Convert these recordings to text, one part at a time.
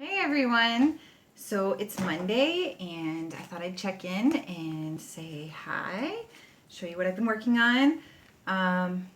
Hey everyone! So it's Monday and I thought I'd check in and say hi, show you what I've been working on. Um,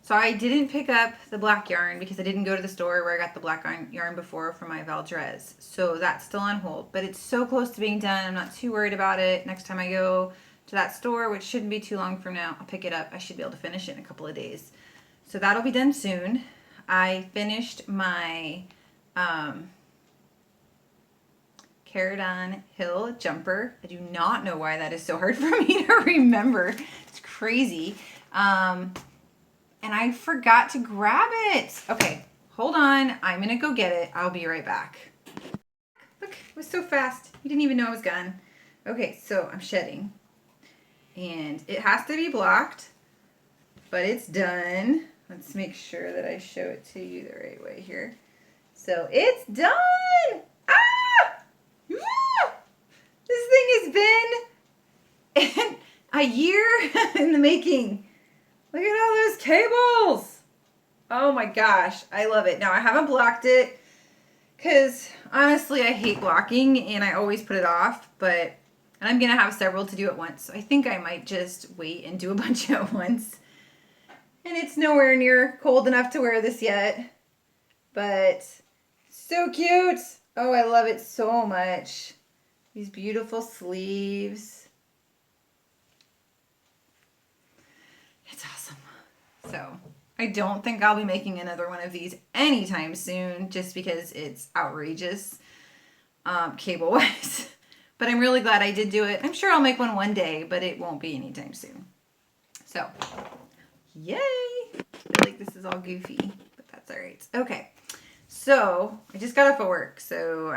so I didn't pick up the black yarn because I didn't go to the store where I got the black yarn before for my Valdrez. So that's still on hold, but it's so close to being done. I'm not too worried about it. Next time I go to that store, which shouldn't be too long from now, I'll pick it up. I should be able to finish it in a couple of days. So that'll be done soon. I finished my Caradon Hill jumper. I do not know why that is so hard for me to remember. It's crazy. And I forgot to grab it. Okay, hold on. I'm going to go get it. I'll be right back. Look, it was so fast. You didn't even know I was gone. Okay, so I'm shedding. And it has to be blocked, but it's done. Let's make sure that I show it to you the right way here. So it's done! This thing has been a year in the making. Look at all those cables. Oh my gosh, I love it. Now I haven't blocked it because honestly I hate blocking and I always put it off, and I'm going to have several to do at once. So I think I might just wait and do a bunch at once. And it's nowhere near cold enough to wear this yet, but so cute. Oh, I love it so much. These beautiful sleeves. It's awesome. So I don't think I'll be making another one of these anytime soon just because it's outrageous cable wise. But I'm really glad I did do it. I'm sure I'll make one day, but it won't be anytime soon. So, yay! I feel like this is all goofy, but that's all right. Okay, so I just got off of work, so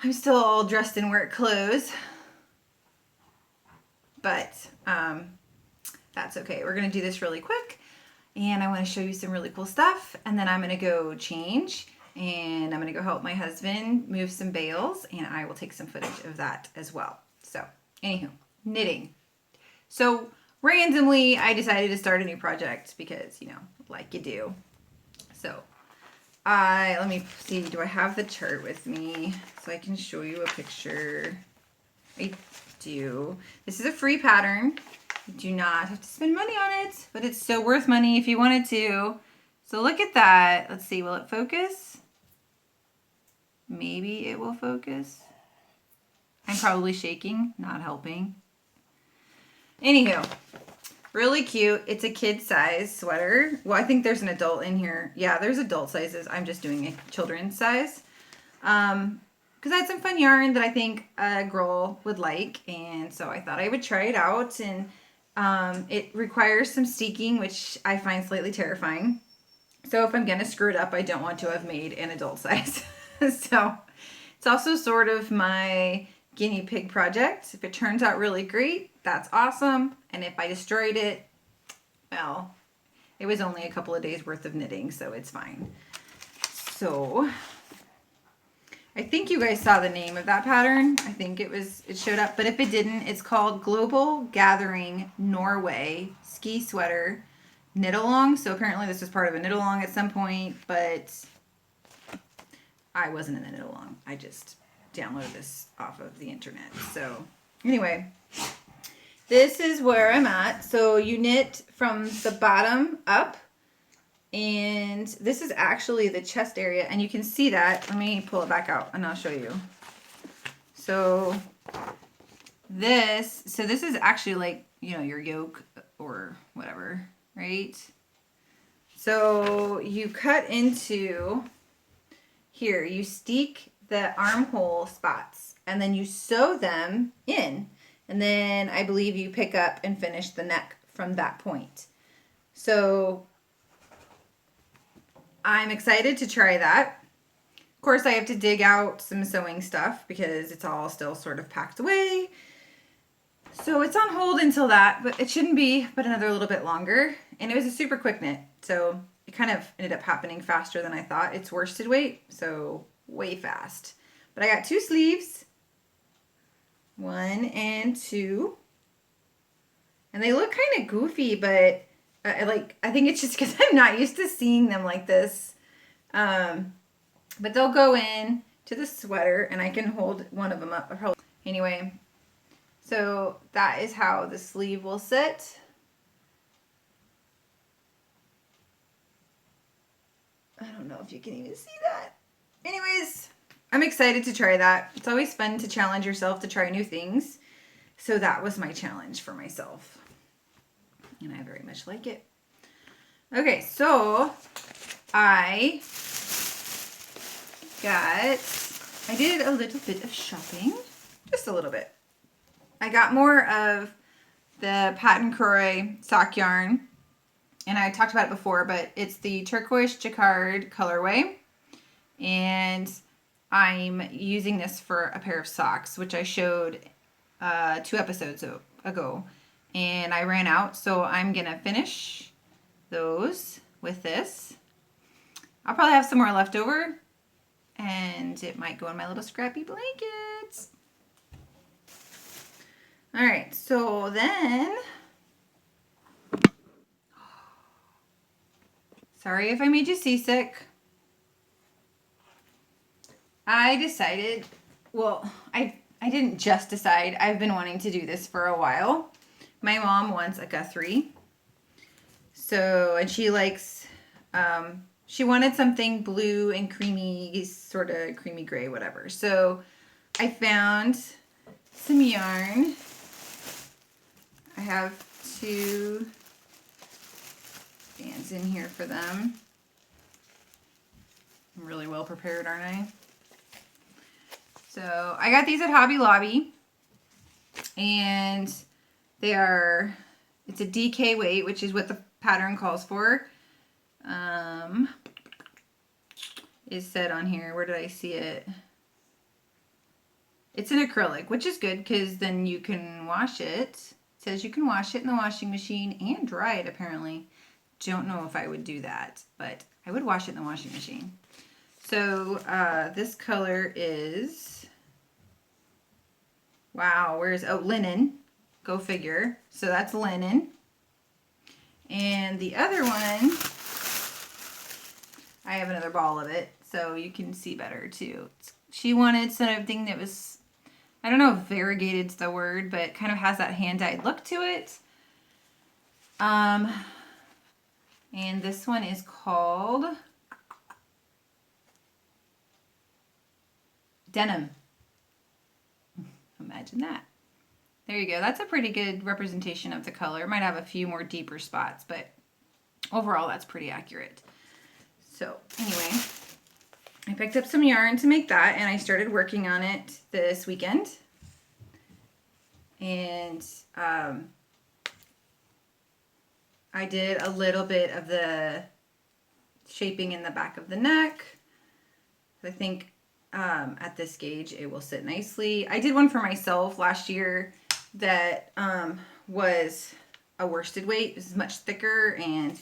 I'm still all dressed in work clothes, but that's okay. We're going to do this really quick, and I want to show you some really cool stuff, and then I'm going to go change, and I'm going to go help my husband move some bales, and I will take some footage of that as well. So, anywho, knitting. So, randomly, I decided to start a new project because, like you do. So, let me see, do I have the chart with me so I can show you a picture? I do. This is a free pattern. You do not have to spend money on it, but it's so worth money if you wanted to. So look at that. Let's see, will it focus? Maybe it will focus. I'm probably shaking, not helping. Anywho. Really cute. It's a kid size sweater. Well, I think there's an adult in here. Yeah, there's adult sizes. I'm just doing a children's size. Because I had some fun yarn that I think a girl would like. And so I thought I would try it out. And it requires some steeking, which I find slightly terrifying. So if I'm going to screw it up, I don't want to have made an adult size. So it's also sort of my guinea pig project. If it turns out really great, that's awesome. And if I destroyed it, well, it was only a couple of days worth of knitting, so it's fine. So I think you guys saw the name of that pattern. I think it showed up, but if it didn't, it's called Global Gathering Norway Ski Sweater Knit Along. So apparently this was part of a knit along at some point, but I wasn't in the knit along. I just downloaded this off of the internet. So anyway, this is where I'm at. So you knit from the bottom up, and this is actually the chest area, and you can see that. Let me pull it back out and I'll show you. So this is actually like, your yoke or whatever, right? So you cut into here, you steek the armhole spots, and then you sew them in, and then I believe you pick up and finish the neck from that point. So I'm excited to try that. Of course, I have to dig out some sewing stuff because it's all still sort of packed away. So it's on hold until that, but it shouldn't be but another little bit longer. And it was a super quick knit, so it kind of ended up happening faster than I thought. It's worsted weight, so way fast. But I got 2 sleeves, 1 and 2, and they look kind of goofy, but I think it's just because I'm not used to seeing them like this. But they'll go in to the sweater, and I can hold one of them up. Anyway, so that is how the sleeve will sit. I don't know if you can even see that. Anyways, I'm excited to try that. It's always fun to challenge yourself to try new things. So that was my challenge for myself. And I very much like it. Okay, so I did a little bit of shopping. Just a little bit. I got more of the Patent Croy sock yarn. And I talked about it before, but it's the turquoise jacquard colorway. And I'm using this for a pair of socks, which I showed 2 episodes ago. And I ran out, so I'm going to finish those with this. I'll probably have some more left over, and it might go in my little scrappy blankets. All right, so then... Sorry if I made you seasick. I decided, well, I didn't just decide. I've been wanting to do this for a while. My mom wants a Guthrie. So, and she likes, she wanted something blue and creamy, sort of creamy gray, whatever. So I found some yarn. I have 2 bands in here for them. I'm really well prepared, aren't I? So I got these at Hobby Lobby, and they are, it's a DK weight, which is what the pattern calls for. Is said on here, where did I see it? It's an acrylic, which is good because then you can wash it. It says you can wash it in the washing machine and dry it apparently. Don't know if I would do that, but I would wash it in the washing machine. So this color is, wow, where's, oh, linen. Go figure. So that's linen. And the other one, I have another ball of it, so you can see better too. She wanted something that was, I don't know if variegated's the word, but kind of has that hand-dyed look to it. And this one is called Denim. Imagine that. There you go. That's a pretty good representation of the color. It might have a few more deeper spots, but overall that's pretty accurate. So anyway, I picked up some yarn to make that, and I started working on it this weekend. And I did a little bit of the shaping in the back of the neck. I think at this gauge it will sit nicely. I did one for myself last year that was a worsted weight. This is much thicker, and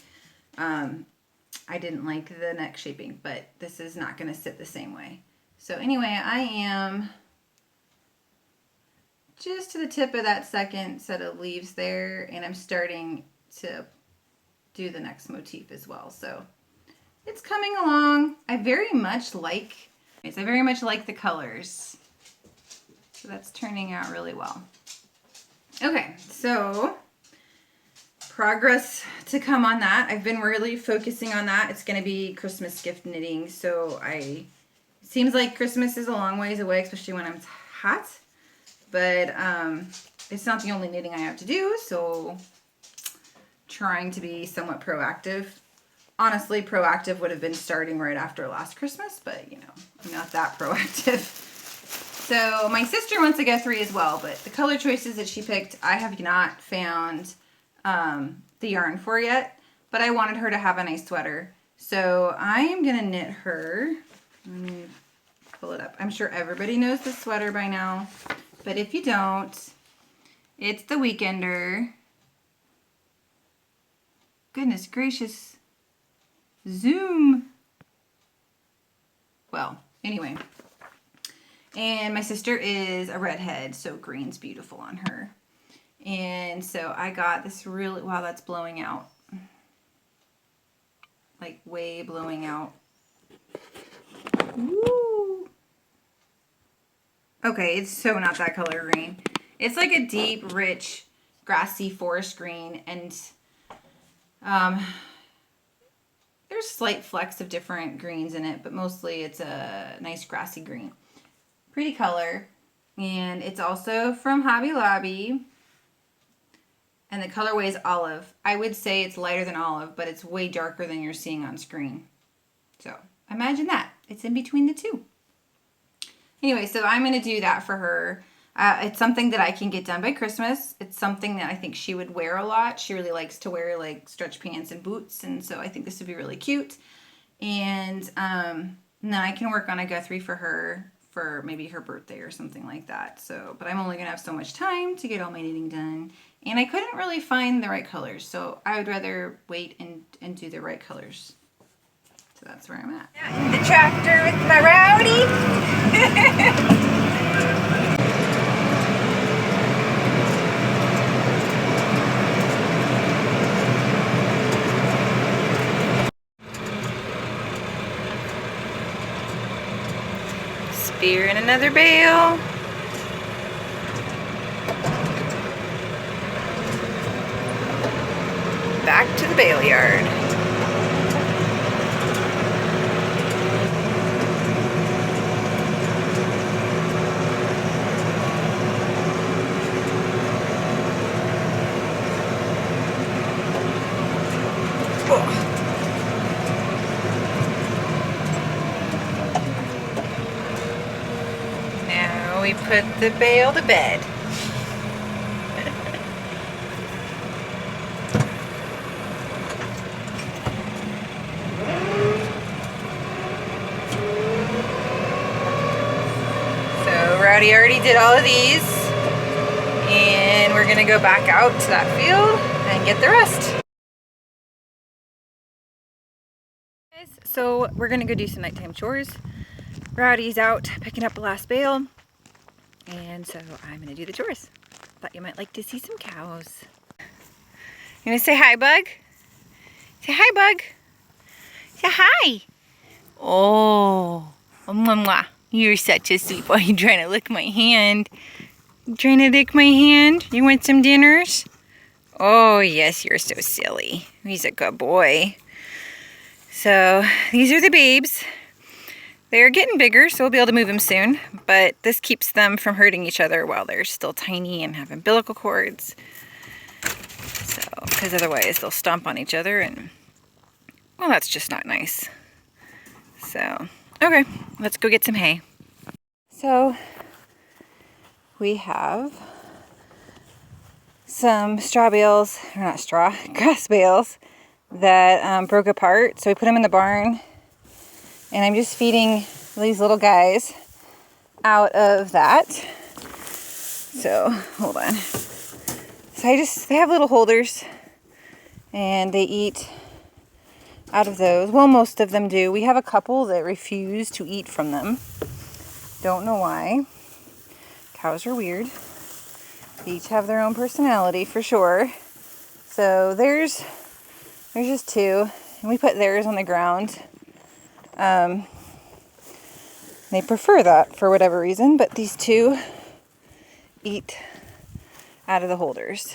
I didn't like the neck shaping, but this is not going to sit the same way. So anyway, I am just to the tip of that second set of leaves there, and I'm starting to do the next motif as well. So it's coming along. I very much like the colors. So that's turning out really well. Okay, so progress to come on that. I've been really focusing on that. It's going to be Christmas gift knitting. So it seems like Christmas is a long ways away, especially when I'm hot. But it's not the only knitting I have to do. So trying to be somewhat proactive. Honestly, proactive would have been starting right after last Christmas, but you know, I'm not that proactive. So my sister wants a Guthrie as well, but the color choices that she picked, I have not found the yarn for yet, but I wanted her to have a nice sweater. So I am going to knit her. Let me pull it up. I'm sure everybody knows this sweater by now, but if you don't, it's the Weekender. Goodness gracious. Zoom. Well, anyway. And my sister is a redhead, so green's beautiful on her. And so I got this really, wow, that's blowing out. Like way blowing out. Woo! Okay, it's so not that color green. It's like a deep, rich, grassy forest green, and there's slight flecks of different greens in it, but mostly it's a nice grassy green. Pretty color. And it's also from Hobby Lobby. And the colorway is olive. I would say it's lighter than olive, but it's way darker than you're seeing on screen. So imagine that. It's in between the two. Anyway, so I'm going to do that for her. It's something that I can get done by Christmas. It's something that I think she would wear a lot. She really likes to wear like stretch pants and boots, and so I think this would be really cute. And then I can work on a Guthrie for her for maybe her birthday or something like that. So, but I'm only going to have so much time to get all my knitting done. And I couldn't really find the right colors, so I would rather wait and do the right colors. So that's where I'm at. In the tractor with my Rowdy. Spear and another bale. Back to the bale yard. Now we put the bale to bed. So Rowdy already did all of these, and we're gonna go back out to that field and get the rest. So we're gonna go do some nighttime chores. Rowdy's out picking up the last bale, and so I'm gonna do the chores. Thought you might like to see some cows. You gonna say hi, Bug? Say hi, Bug. Say hi. Oh, mwah. You're such a sweet boy. You're trying to lick my hand. You trying to lick my hand? You want some dinners? Oh, yes, you're so silly. He's a good boy. So these are the babes. They're getting bigger, so we'll be able to move them soon. But this keeps them from hurting each other while they're still tiny and have umbilical cords. So, because otherwise they'll stomp on each other, and well, that's just not nice. So, okay, let's go get some hay. So we have some straw bales, or not straw, grass bales that broke apart. So we put them in the barn, and I'm just feeding these little guys out of that. So hold on. So they have little holders, and they eat out of those. Well, most of them do. We have a couple that refuse to eat from them. Don't know why. Cows are weird. They each have their own personality for sure. So there's just two, and we put theirs on the ground. They prefer that for whatever reason, but these two eat out of the holders.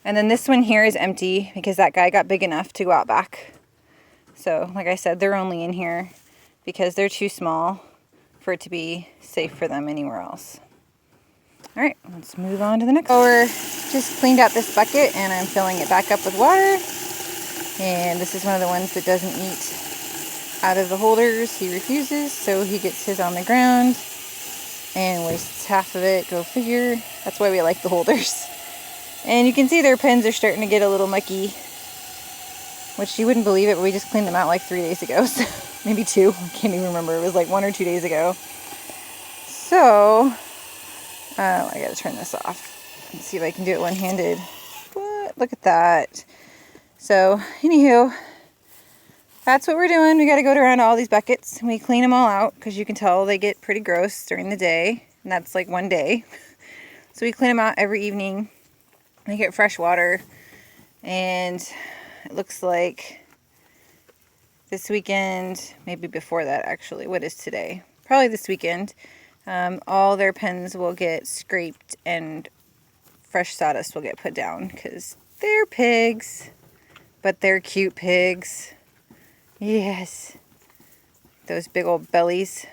And then this one here is empty because that guy got big enough to go out back. So like I said, they're only in here because they're too small for it to be safe for them anywhere else. All right, let's move on to the next. We're just cleaned out this bucket, and I'm filling it back up with water. And this is one of the ones that doesn't eat out of the holders. He refuses, so he gets his on the ground and wastes half of it. Go figure. That's why we like the holders. And you can see their pens are starting to get a little mucky, which you wouldn't believe it, but we just cleaned them out like 3 days ago. So maybe 2. I can't even remember. It was like 1 or 2 days ago. So I gotta turn this off and see if I can do it one-handed. What? Look at that. So anywho, that's what we're doing. We got to go around all these buckets. We clean them all out because you can tell they get pretty gross during the day. And that's like one day. So we clean them out every evening. They get fresh water. And it looks like this weekend, maybe before that actually. What is today? Probably this weekend. All their pens will get scraped and fresh sawdust will get put down because they're pigs, but they're cute pigs. Yes. Those big old bellies.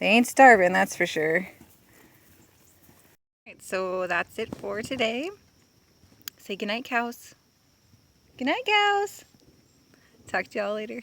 They ain't starving, that's for sure. Alright, so that's it for today. Say goodnight, cows. Goodnight, cows. Talk to y'all later.